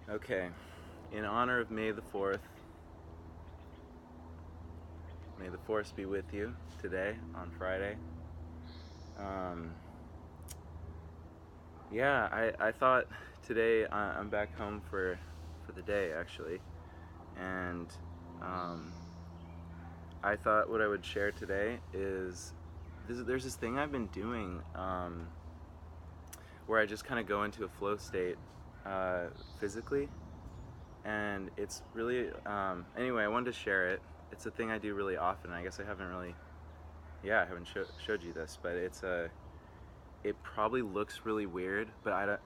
Okay, in honor of May the 4th, may the Force be with you today on Friday. Um, yeah, I thought today I'm back home for the day actually, and um, I thought what I would share today is there's this thing I've been doing where I just kind of go into a flow state uh, physically, and it's really anyway. I wanted to share it. It's a thing I do really often. I guess I haven't really, yeah, I haven't showed you this, but it probably looks really weird, but I don't,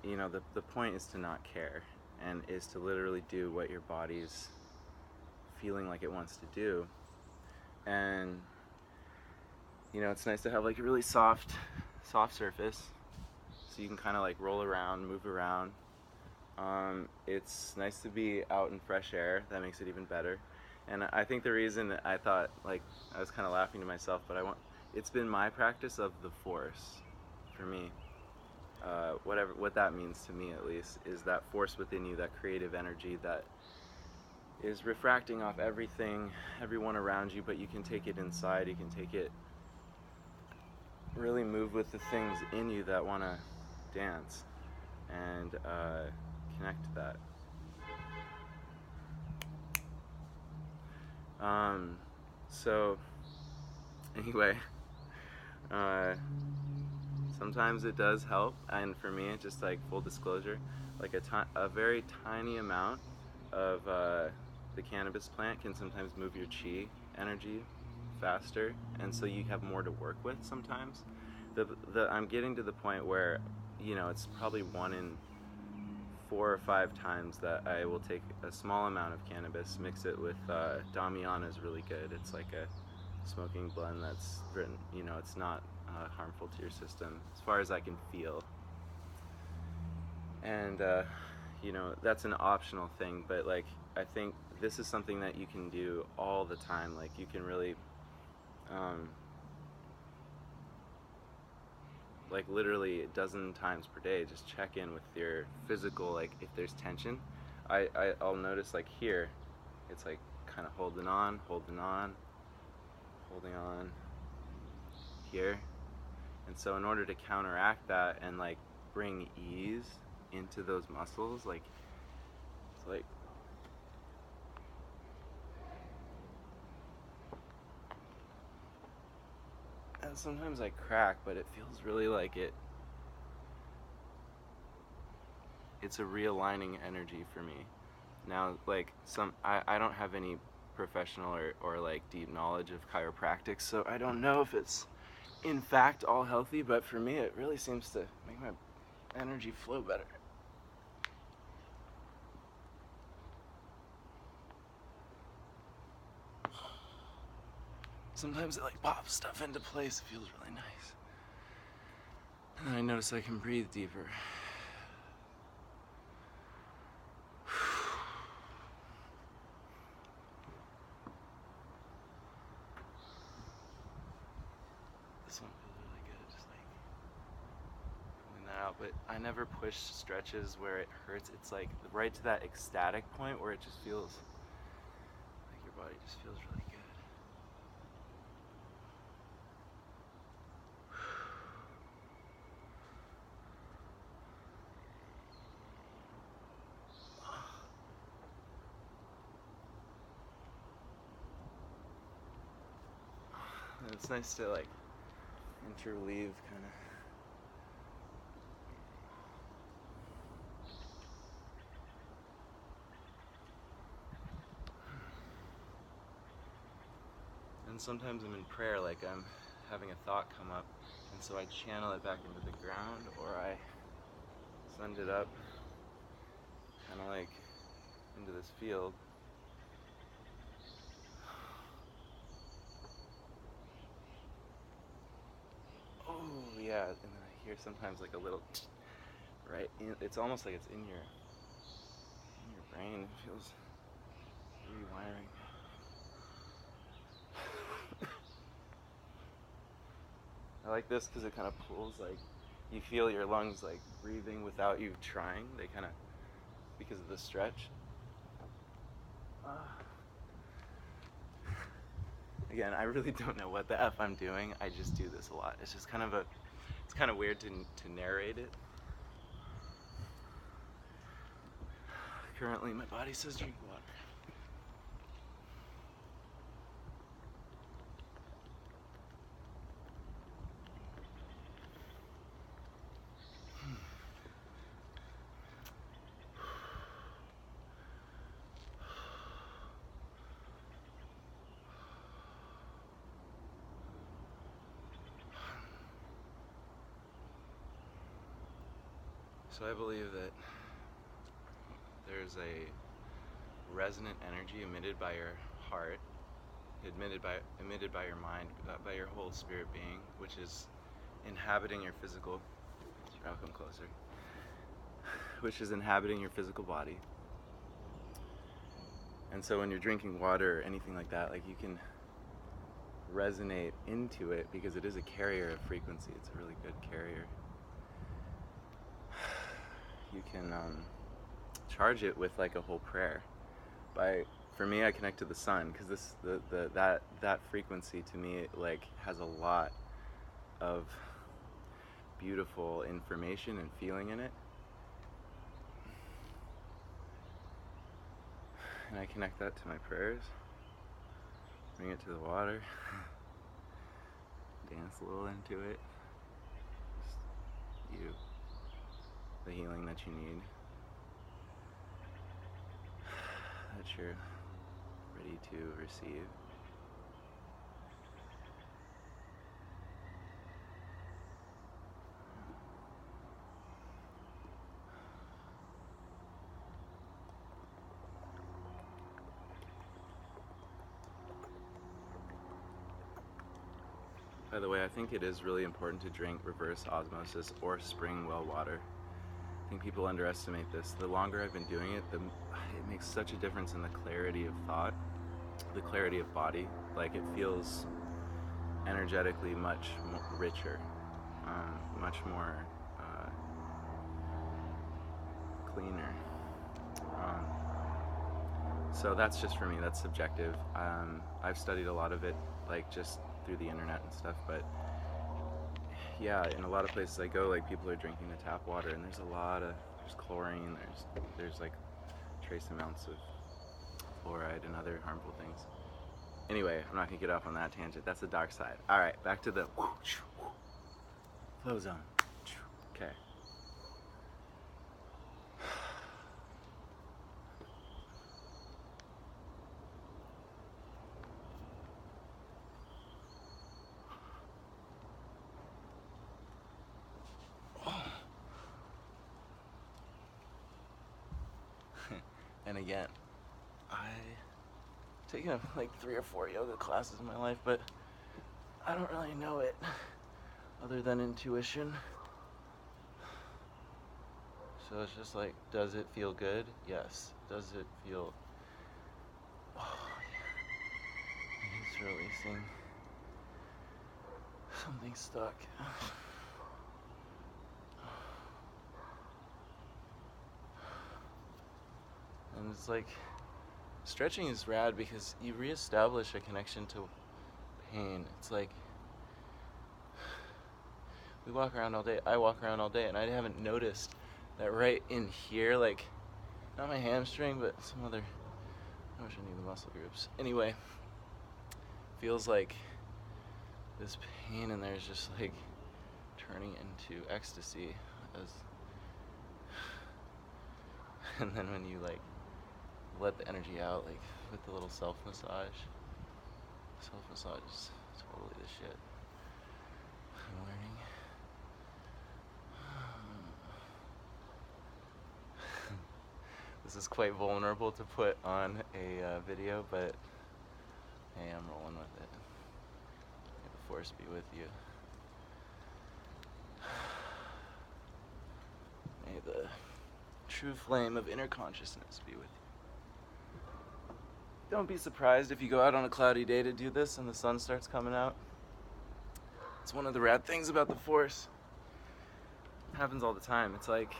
the point is to not care and is to literally do what your body's feeling like it wants to do. And it's nice to have like a really soft surface so you can kind of like roll around, move around. It's nice to be out in fresh air. That makes it even better. And I think the reason I thought, like, I was kind of laughing to myself, but it's been my practice of the Force for me. What that means to me, at least, is that force within you, that creative energy that is refracting off everything, everyone around you, but you can take it inside. You can take it, really move with the things in you that want to dance and connect to that. So anyway, uh, sometimes it does help, and for me, just like full disclosure, like a very tiny amount of the cannabis plant can sometimes move your chi energy faster, and so you have more to work with sometimes. I'm getting to the point where, it's probably 1 in 4 or 5 times that I will take a small amount of cannabis, mix it with Damiana is really good. It's like a smoking blend that's written, it's not harmful to your system as far as I can feel. And, that's an optional thing, but like, I think this is something that you can do all the time. Like, you can really, like literally a dozen times per day, just check in with your physical, like if there's tension. I'll notice like here, it's like kind of holding on, holding on, holding on here. And so in order to counteract that and like bring ease into those muscles, like it's like and sometimes I crack, but it feels really like it's a realigning energy for me. Now, like I don't have any professional or like deep knowledge of chiropractic, so I don't know if it's in fact all healthy, but for me it really seems to make my energy flow better. Sometimes it like pops stuff into place. It feels really nice. And then I notice I can breathe deeper. This one feels really good, just like pulling that out. But I never push stretches where it hurts. It's like right to that ecstatic point where it just feels like your body just feels really good. And it's nice to like interleave kind of. And sometimes I'm in prayer, like I'm having a thought come up, and so I channel it back into the ground, or I send it up, kind of like into this field. Oh yeah, and then I hear sometimes like a little, right? It's almost like it's in your brain. It feels rewiring. I like this because it kind of pulls, like you feel your lungs like breathing without you trying. They kind of because of the stretch. Again, I really don't know what the F I'm doing. I just do this a lot. It's just kind of it's kind of weird to narrate it. Currently, my body says drink water. So I believe that there's a resonant energy emitted by your heart, emitted by your mind, by your whole spirit being, which is inhabiting your physical. I'll come closer. Which is inhabiting your physical body. And so when you're drinking water or anything like that, like, you can resonate into it because it is a carrier of frequency. It's a really good carrier. You can charge it with like a whole prayer. For me, I connect to the sun because that frequency to me, like, has a lot of beautiful information and feeling in it. And I connect that to my prayers. Bring it to the water. Dance a little into it. Just you. The healing that you need. That you're ready to receive. By the way, I think it is really important to drink reverse osmosis or spring well water. I think people underestimate this. The longer I've been doing it, it makes such a difference in the clarity of thought, the clarity of body. Like, it feels energetically much richer, much more cleaner. So that's just for me, that's subjective. I've studied a lot of it, like, just through the internet and stuff, but yeah, in a lot of places I go, like, people are drinking the tap water, and there's chlorine, there's like trace amounts of fluoride and other harmful things. Anyway, I'm not gonna get off on that tangent. That's the dark side. All right, back to the flow zone. Okay. And again, I've taken like 3 or 4 yoga classes in my life, but I don't really know it other than intuition. So it's just like, does it feel good? Yes. Does it feel... Oh, yeah. It's releasing. Something stuck. And it's like, stretching is rad because you reestablish a connection to pain. It's like, we walk around all day, I walk around all day, and I haven't noticed that right in here, like, not my hamstring, but some other, I wish I knew the muscle groups. Anyway, feels like this pain in there is just like turning into ecstasy and then when you like let the energy out, like with the little self-massage is totally the shit I'm learning. This is quite vulnerable to put on a video, but hey, I'm rolling with it. May the force be with you. May the true flame of inner consciousness be with you. Don't be surprised if you go out on a cloudy day to do this and the sun starts coming out. It's one of the rad things about the force. It happens all the time. It's like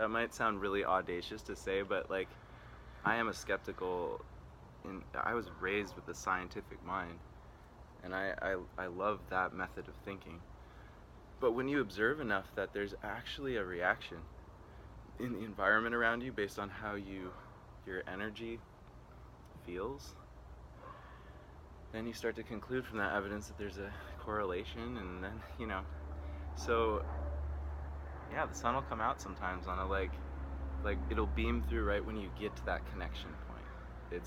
That might sound really audacious to say, but like, I am a skeptical. I was raised with a scientific mind, and I love that method of thinking. But when you observe enough that there's actually a reaction in the environment around you based on how your energy feels, then you start to conclude from that evidence that there's a correlation, and then, so yeah, the sun will come out sometimes on a like it'll beam through right when you get to that connection point.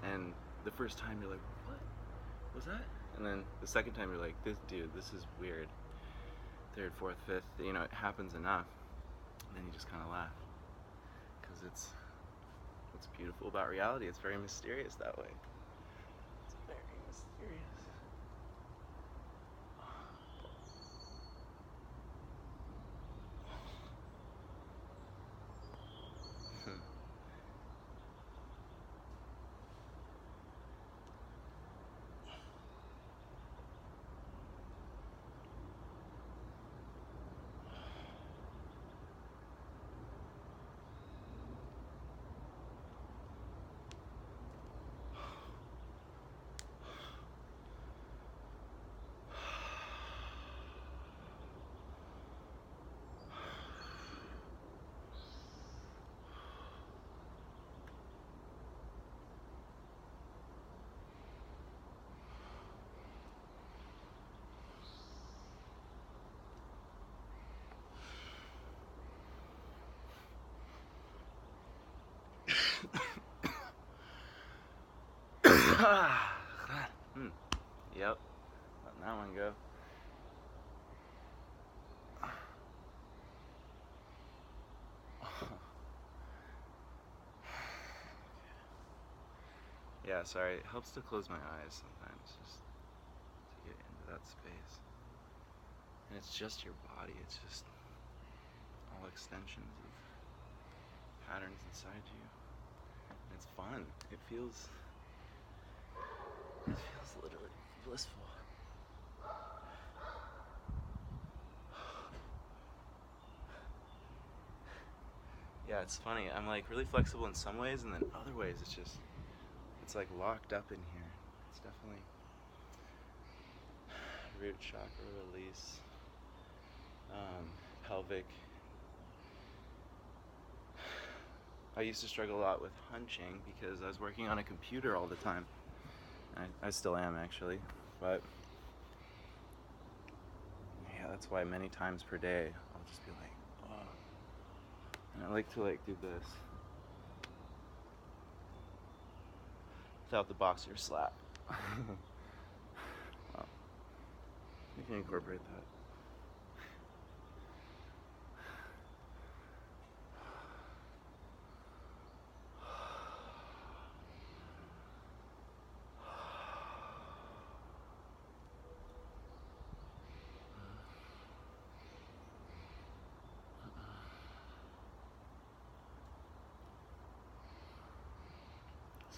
And the first time you're like, what was that? And then the second time you're like, this is weird. Third, fourth, fifth, it happens enough, and then you just kind of laugh, because it's what's beautiful about reality. It's very mysterious that way. It's very mysterious. Yep, letting that one go. Yeah, sorry, it helps to close my eyes sometimes, just to get into that space. And it's just your body, it's just all extensions of patterns inside you. And it's fun. It feels literally blissful. Yeah, it's funny. I'm like really flexible in some ways, and then other ways it's like locked up in here. It's definitely root chakra release, pelvic. I used to struggle a lot with hunching because I was working on a computer all the time. I still am, actually, but yeah, that's why many times per day I'll just be like, oh. And I like to do this without the boxer slap. Well, you can incorporate that.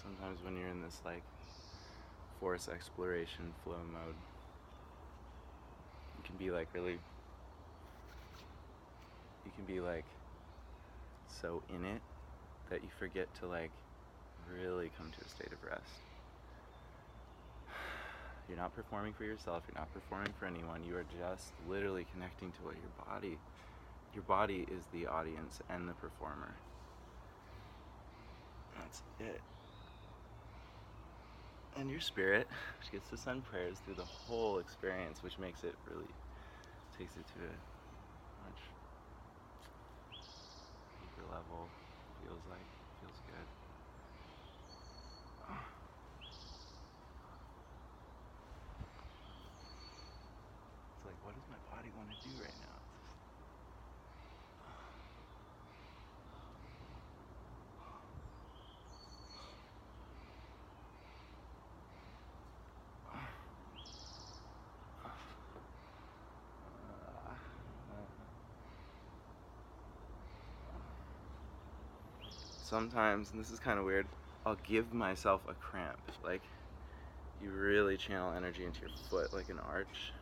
Sometimes when you're in this force exploration flow mode, you can be so in it that you forget to really come to a state of rest. You're not performing for yourself, you're not performing for anyone, you are just literally connecting to what your body is the audience and the performer. That's it. And your spirit, which gets to send prayers through the whole experience, which makes it really, takes it to a much deeper level. Feels good. It's like, what does my body want to do right now? Sometimes, and this is kind of weird, I'll give myself a cramp. Like, you really channel energy into your foot like an arch,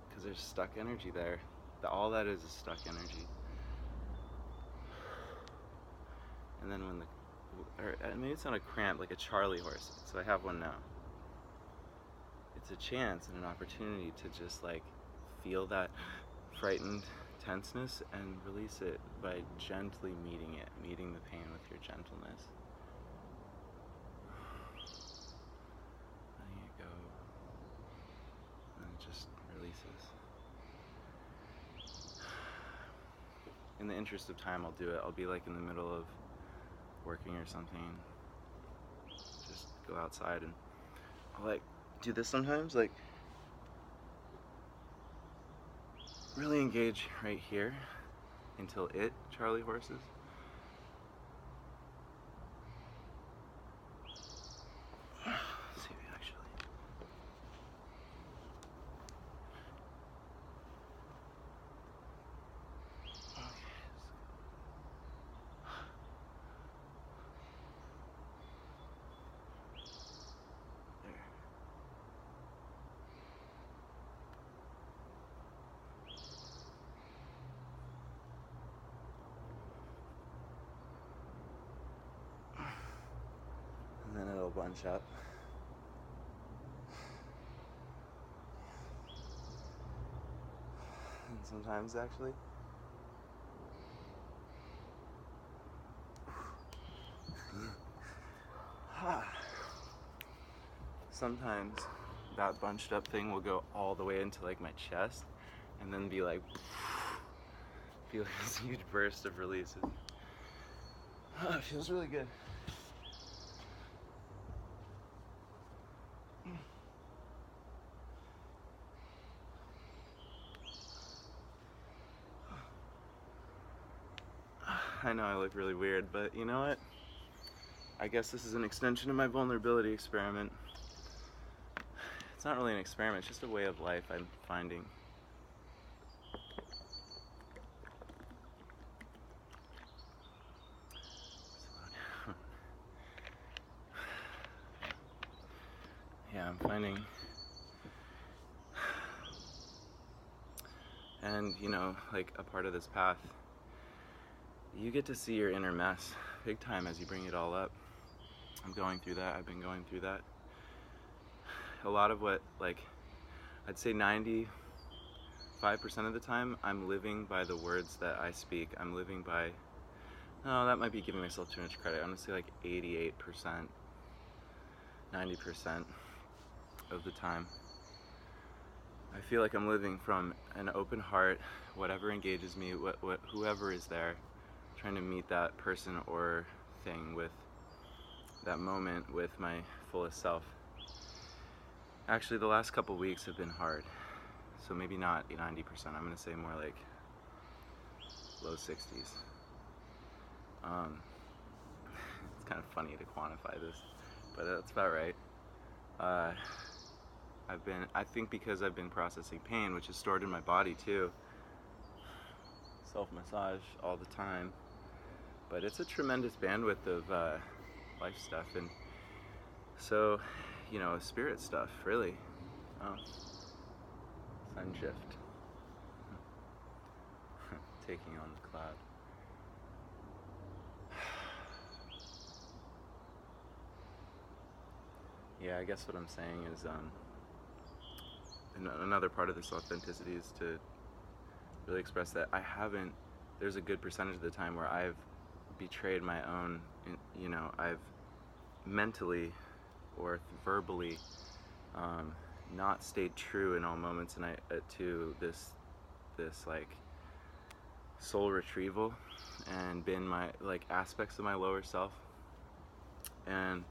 because there's stuck energy there. All that is stuck energy. And then when maybe it's not a cramp, like a Charlie horse. So I have one now. It's a chance and an opportunity to just like feel that frightened tenseness and release it by gently meeting the pain with your gentleness. Letting it go, and it just releases. In the interest of time, I'll do it. I'll be like in the middle of working or something. Just go outside and I'll like do this sometimes, like really engage right here until Charlie horses. Let's see actually. And then it'll bunch up. And sometimes actually sometimes that bunched up thing will go all the way into like my chest and then be like feel this huge burst of releases. It feels really good. I know I look really weird, but you know what? I guess this is an extension of my vulnerability experiment. It's not really an experiment, it's just a way of life I'm finding. Yeah, I'm finding. And you know, like a part of this path, you get to see your inner mess big time as you bring it all up. I'm going through that. I've been going through that. A lot of what, like, I'd say 95% of the time, I'm living by the words that I speak. I'm living by, no, that might be giving myself too much credit. I'm gonna say like 88%, 90% of the time. I feel like I'm living from an open heart, whatever engages me, whoever is there, trying to meet that person or thing with that moment with my fullest self. Actually, the last couple weeks have been hard, so maybe not 90%. I'm gonna say more like low 60s. It's kind of funny to quantify this, but that's about right. I think because I've been processing pain, which is stored in my body too, self-massage all the time, but it's a tremendous bandwidth of life stuff, and so, you know, spirit stuff, really. Sun shift. Taking on the cloud. Yeah, I guess what I'm saying is, another part of this authenticity is to really express that there's a good percentage of the time where I've betrayed my own, you know, I've mentally or verbally not stayed true in all moments, and to this like soul retrieval, and been my like aspects of my lower self, and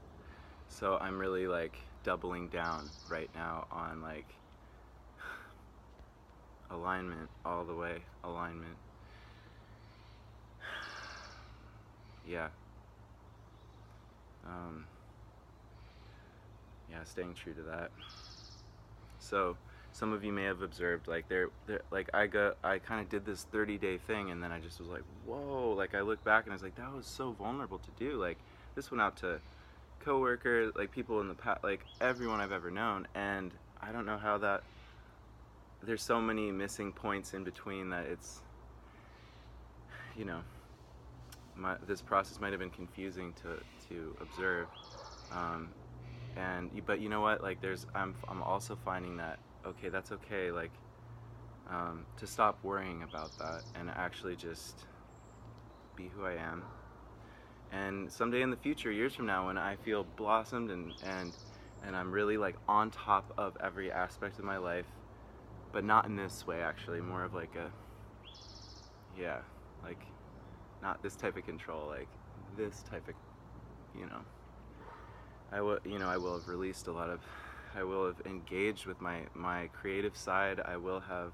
so I'm really like doubling down right now on like alignment, all the way alignment. Yeah. Yeah, staying true to that. So some of you may have observed, like they're like I kind of did this 30-day thing, and then I just was like, whoa, like I look back and I was like, that was so vulnerable to do. Like this went out to coworkers, like people in the past, like everyone I've ever known, and I don't know how that, there's so many missing points in between that it's, you know, this process might have been confusing to observe. Um, but you know what? Like, I'm also finding that okay, that's okay. Like, to stop worrying about that and actually just be who I am. And someday in the future, years from now, when I feel blossomed and I'm really like on top of every aspect of my life, but not in this way actually, more of like yeah, like not this type of control, like this type of, you know, I will have released a lot of, I will have engaged with my creative side. I will have,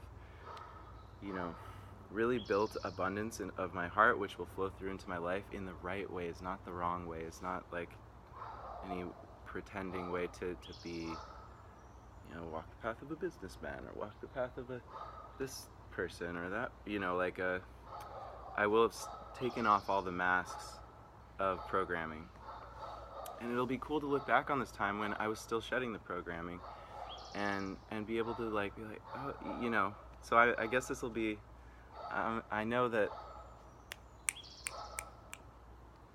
really built abundance of my heart, which will flow through into my life in the right ways, not the wrong ways, not like any pretending way to be, walk the path of a businessman or walk the path of this person or that, I will have taken off all the masks of programming. And it'll be cool to look back on this time when I was still shedding the programming and be able to be like, oh, so I guess this will be, I know that,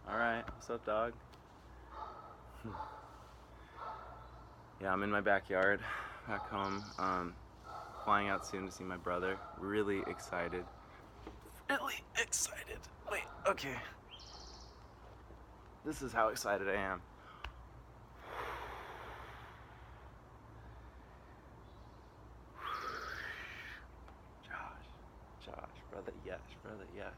all right, what's up, dog? Yeah, I'm in my backyard, back home, flying out soon to see my brother. Really excited. Really excited. Wait, okay. This is how excited I am. Josh, brother Yash.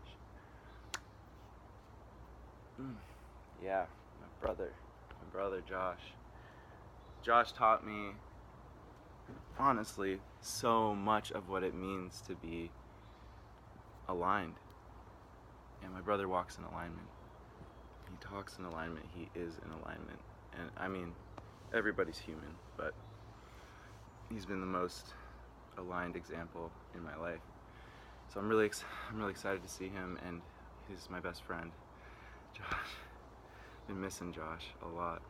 Yeah, my brother Josh. Josh taught me, honestly, so much of what it means to be aligned. And my brother walks in alignment. He talks in alignment. He is in alignment. And I mean, everybody's human, but he's been the most aligned example in my life. So I'm really excited to see him, and he's my best friend, Josh. Been missing Josh a lot.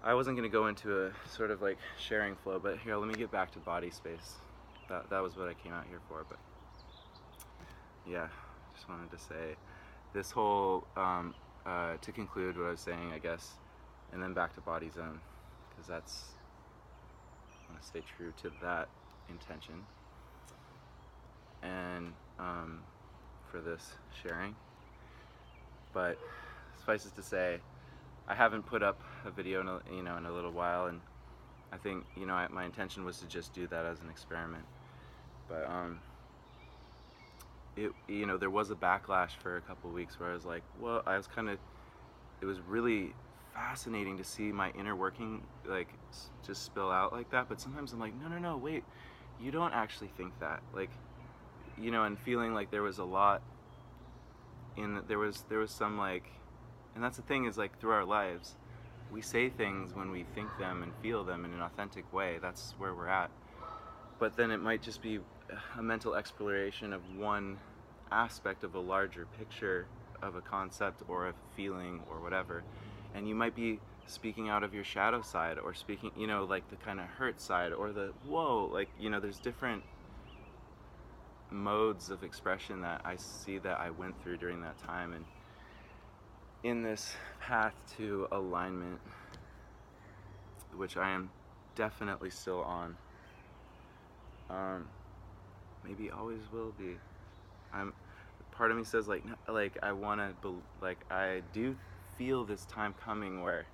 I wasn't gonna go into a sort of like sharing flow, but here, let me get back to body space. That was what I came out here for, but yeah, just wanted to say this whole, to conclude what I was saying, I guess, and then back to body zone, because I want to stay true to that intention. And for this sharing, but suffice it to say, I haven't put up a video in a little while, and I think my intention was to just do that as an experiment. But there was a backlash for a couple of weeks where I was like, well, it was really fascinating to see my inner working like just spill out like that. But sometimes I'm like, no, wait, you don't actually think that, like, and feeling like there was a lot there was some, like, and that's the thing, is like through our lives we say things when we think them and feel them in an authentic way. That's where we're at. But then it might just be a mental exploration of one aspect of a larger picture of a concept or a feeling or whatever, and you might be speaking out of your shadow side, or speaking, like the kind of hurt side, or the whoa, like, there's different modes of expression that I see that I went through during that time. And in this path to alignment, which I am definitely still on, maybe always will be, part of me says like I want to, like, I do feel this time coming where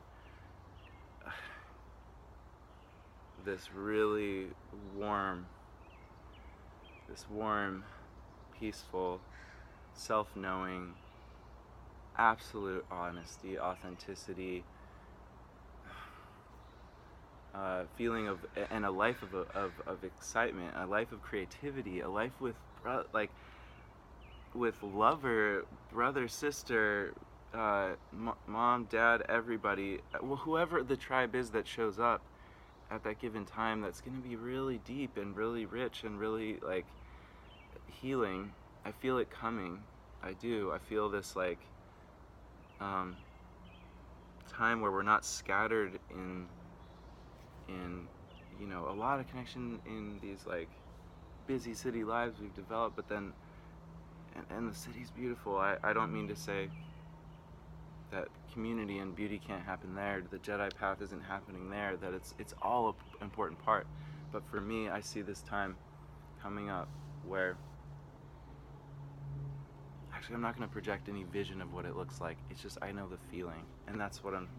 this really warm, peaceful, self-knowing, absolute honesty, authenticity, feeling of, and a life of excitement, a life of creativity, a life with lover, brother, sister, mom, dad, everybody, whoever the tribe is that shows up at that given time, that's going to be really deep and really rich and really like healing. I feel it coming. I do. I feel this like time where we're not scattered in a lot of connection in these like busy city lives we've developed, but then and the city's beautiful. I don't mean to say that community and beauty can't happen there, the Jedi path isn't happening there, that it's all an important part. But for me, I see this time coming up where, actually I'm not going to project any vision of what it looks like, it's just I know the feeling, and that's what I'm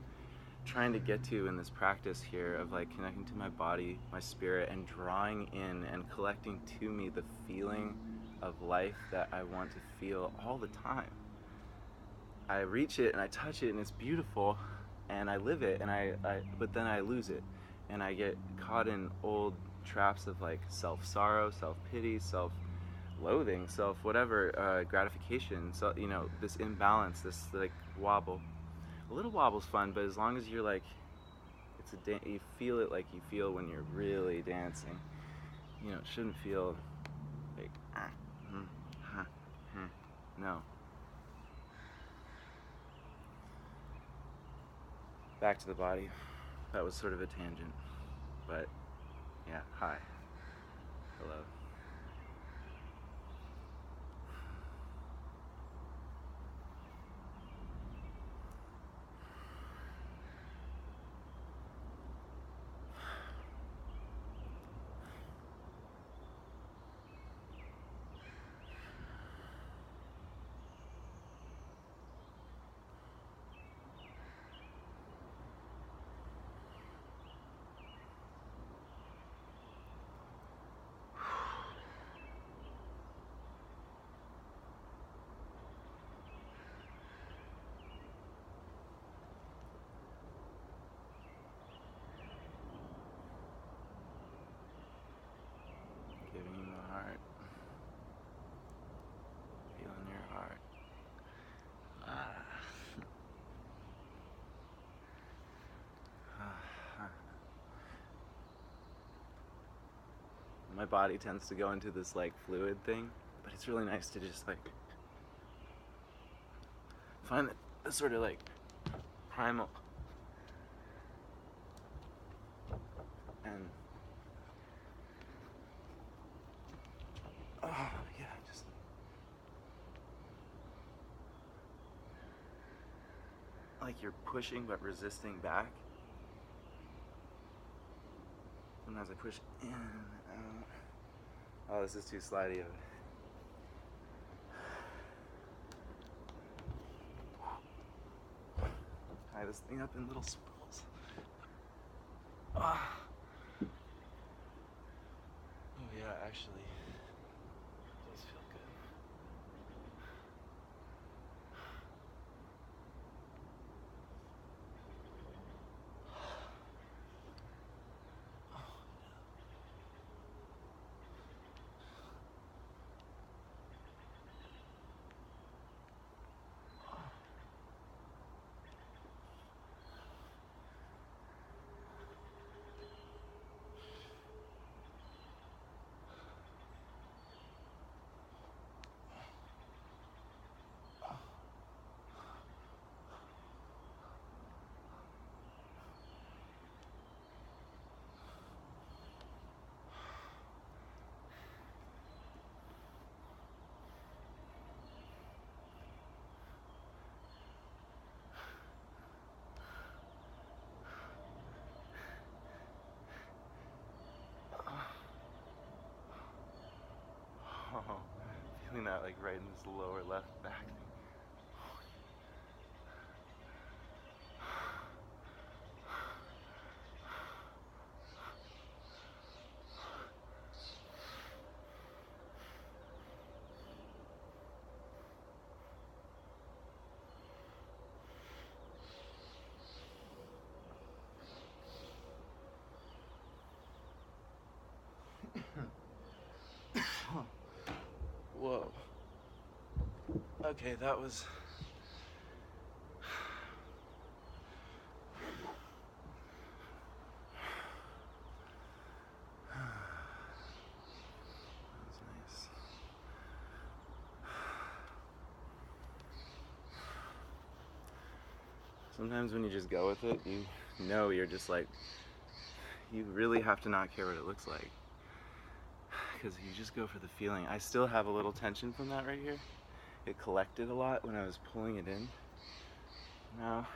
trying to get to in this practice here of like connecting to my body, my spirit, and drawing in and collecting to me the feeling of life that I want to feel all the time. I reach it and I touch it and it's beautiful and I live it, and but then I lose it and I get caught in old traps of like self-sorrow, self-pity, self-loathing, self-whatever, gratification. So, you know, this imbalance, this like wobble. A little wobble's fun, but as long as you're like, you feel it like you feel when you're really dancing. You know, it shouldn't feel like, no. Back to the body. That was sort of a tangent, but yeah, hi. Hello. Giving the heart. Feeling your heart. My body tends to go into this like fluid thing, but it's really nice to just like find the sort of like primal and yeah, just like you're pushing but resisting back. Sometimes I push in, out. Oh, this is too slidey of it. Tie this thing up in little swirls. Oh yeah, actually, it does feel good. Oh, feeling that like right in this lower left back thing. Whoa. Okay, that was... nice. Sometimes when you just go with it, you know you're just like, you really have to not care what it looks like. Because you just go for the feeling. I still have a little tension from that right here. it collected a lot when I was pulling it in. Now,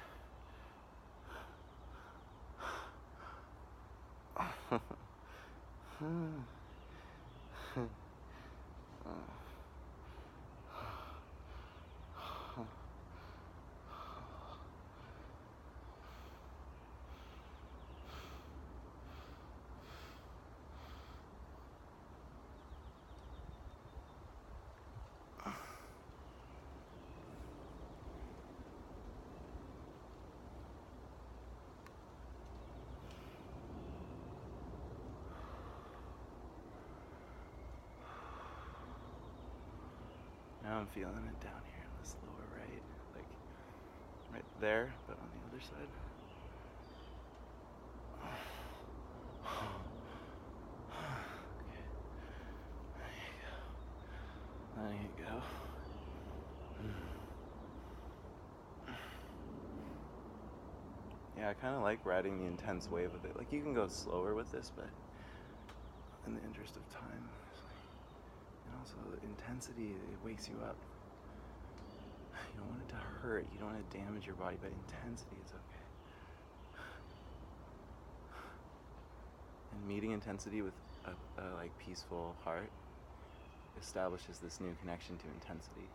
now I'm feeling it down here in this lower right, like right there, but on the other side. Okay. There you go. Yeah, I kind of like riding the intense wave of it. Like, you can go slower with this, but in the interest of time, and also the intensity, it wakes you up. You don't want it to hurt, you don't want to damage your body, but intensity is okay. And meeting intensity with a like peaceful heart establishes this new connection to intensity.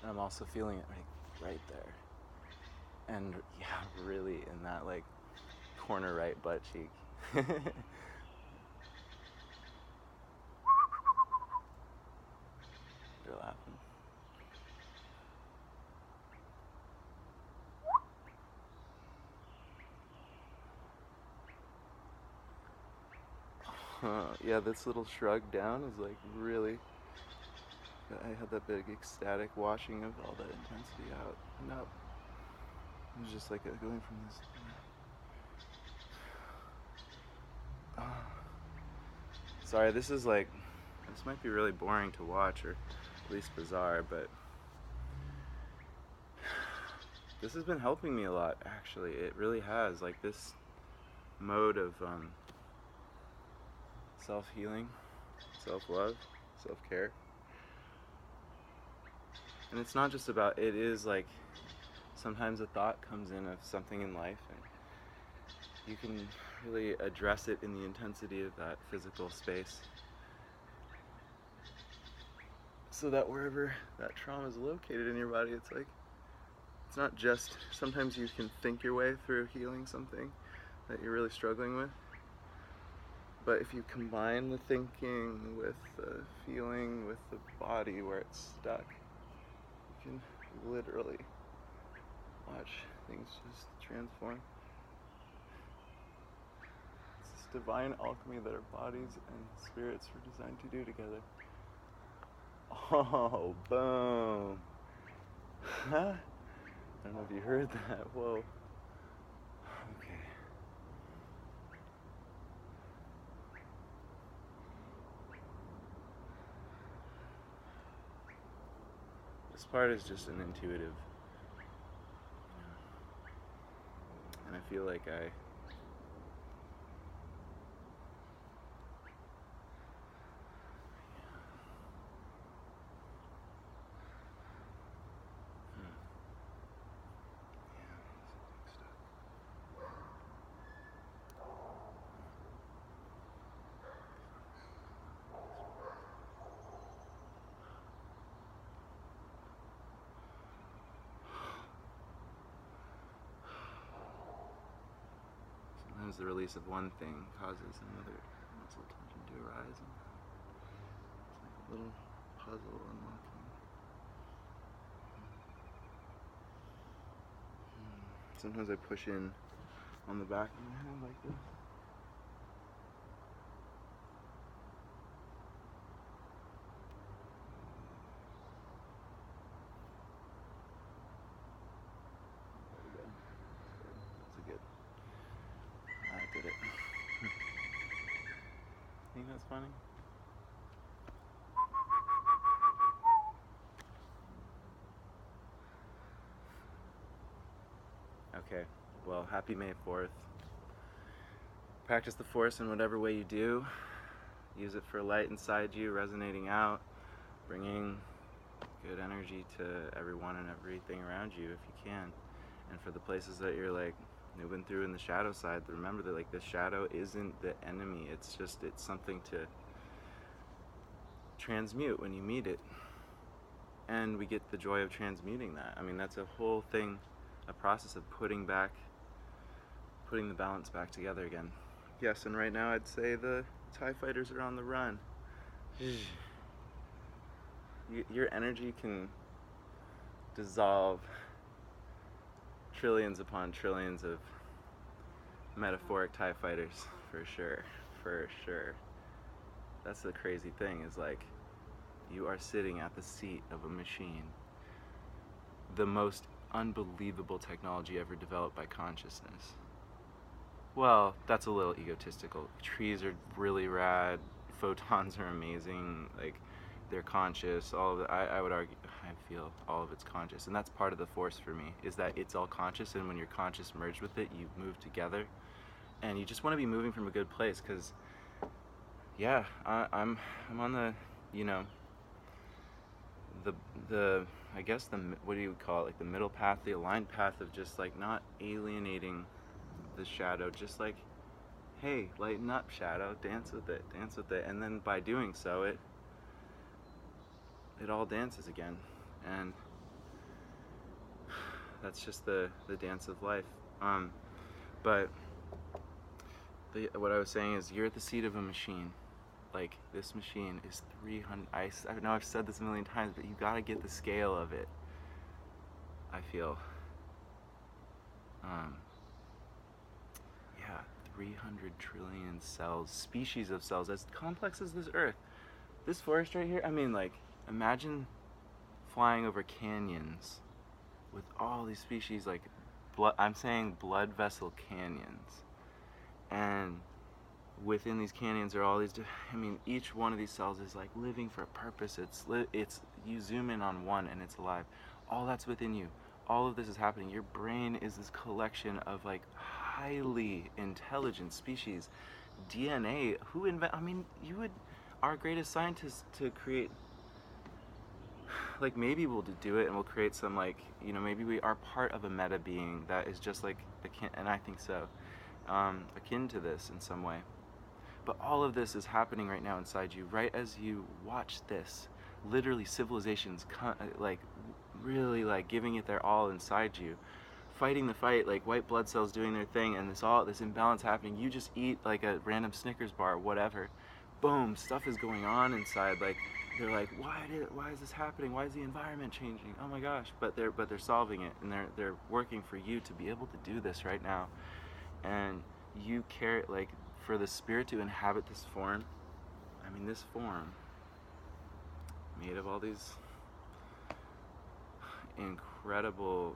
And I'm also feeling it right there. And yeah, really in that like corner right butt cheek. You're laughing. Yeah, this little shrug down is like really, I had that big ecstatic washing of all that intensity out and up. It was just like going from this. Sorry, this might be really boring to watch, or at least bizarre, but this has been helping me a lot, actually. It really has. Like, this mode of self-healing, self-love, self-care. And it's not just about, it is like, sometimes a thought comes in of something in life, and you can really address it in the intensity of that physical space. So that wherever that trauma is located in your body, it's like, it's not just, sometimes you can think your way through healing something that you're really struggling with. But if you combine the thinking with the feeling, with the body where it's stuck, you can literally watch things just transform. It's this divine alchemy that our bodies and spirits were designed to do together. Oh, boom. Huh? I don't know if you heard that. Whoa. Okay. This part is just an intuitive, and I feel like sometimes the release of one thing causes another muscle tension to arise, and it's like a little puzzle unlocking. Sometimes I push in on the back of my hand like this. There we go. That's a good. funny? Okay, well, happy May 4th. Practice the Force in whatever way you do. Use it for light inside you, resonating out, bringing good energy to everyone and everything around you if you can. And for the places that you're like moving through in the shadow side, remember that like the shadow isn't the enemy. It's something to transmute when you meet it. And we get the joy of transmuting that. I mean, that's a whole thing, a process of putting the balance back together again. Yes, and right now I'd say the TIE fighters are on the run. Your energy can dissolve trillions upon trillions of metaphoric TIE fighters, for sure. That's the crazy thing, is like, you are sitting at the seat of a machine. The most unbelievable technology ever developed by consciousness. Well, that's a little egotistical. Trees are really rad, photons are amazing, like, they're conscious, all of it. I would argue, I feel all of it's conscious, and that's part of the Force for me, is that it's all conscious, and when you're conscious merged with it, you move together, and you just want to be moving from a good place, because, yeah, I'm on the, the I guess what do you call it, like the middle path, the aligned path of just like not alienating the shadow, just like, hey, lighten up, shadow, dance with it, and then by doing so, it all dances again, and that's just the dance of life. But what I was saying is, you're at the seat of a machine. Like, this machine is 300. I know I've said this a million times, but you gotta get the scale of it, I feel. 300 trillion cells, species of cells, as complex as this Earth. This forest right here, I mean, like, imagine flying over canyons with all these species, like, I'm saying blood vessel canyons. And within these canyons are all these, each one of these cells is like living for a purpose. It's you zoom in on one and it's alive. All that's within you. All of this is happening. Your brain is this collection of like highly intelligent species. DNA, our greatest scientists to create, like, maybe we'll do it and we'll create some, like, maybe we are part of a meta being that is just like and I think so, akin to this in some way. But all of this is happening right now inside you, right as you watch this. Literally, civilizations, like, really, like, giving it their all inside you, fighting the fight, like white blood cells doing their thing, and this imbalance happening. You just eat like a random Snickers bar, whatever. Boom, stuff is going on inside. Like, they're like, why is this happening? Why is the environment changing? Oh my gosh! But they're solving it, and they're working for you to be able to do this right now. And you care, like, for the spirit to inhabit this form. This form made of all these incredible